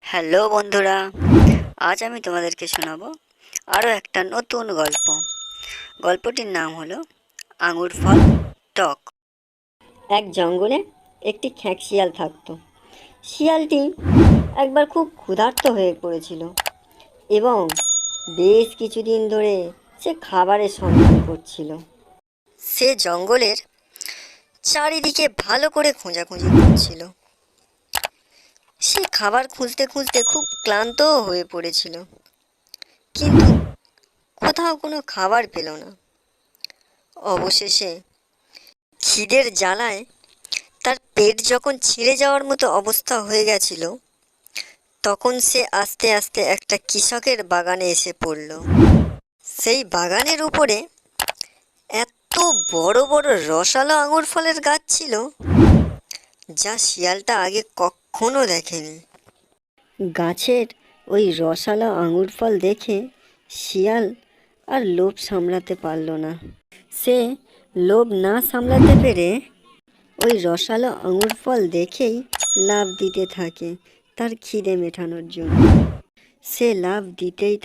Hello বন্ধুরা, আজ আমি তোমাদেরকে শোনাবো আরও একটা নতুন গল্প। গল্পটির নাম হলো আঙুর ফল টক। এক জঙ্গলে একটি খ্যাঁক শিয়াল থাকতো। শিয়ালটি একবার খুব ক্ষুধার্ত হয়ে পড়েছিল এবং বেশ কিছুদিন ধরে সে খাবারের সন্ধান করছিল। সে জঙ্গলের চারিদিকে ভালো করে খোঁজাখুঁজি করছিল। সে খাবার খুঁজতে খুঁজতে খুব ক্লান্তও হয়ে পড়েছিল, কিন্তু কোথাও কোনো খাবার পেল না। অবশেষে খিদের জ্বালায় তার পেট যখন ছিঁড়ে যাওয়ার মতো অবস্থা হয়ে গেছিল, তখন সে আস্তে আস্তে একটা কৃষকের বাগানে এসে পড়ল। সেই বাগানের উপরে এত বড় বড় রসালো আঙুর ফলের গাছ ছিল, যা শিয়ালটা আগে কখনো দেখেনি। গাছের ওই রসালো আঙুর ফল দেখে শিয়াল আর লোভ সামলাতে পারল না। সে লোভ না সামলাতে পেরে ওই রসালো আঙুর ফল দেখেই লাফ দিতে থাকে তার খিদে মেটানোর জন্য। সে লাফ দিতেই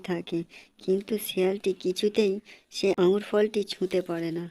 থাকে, কিন্তু শিয়ালটি কিছুতেই সে আঙুর ফলটি ছুঁতে পারে না।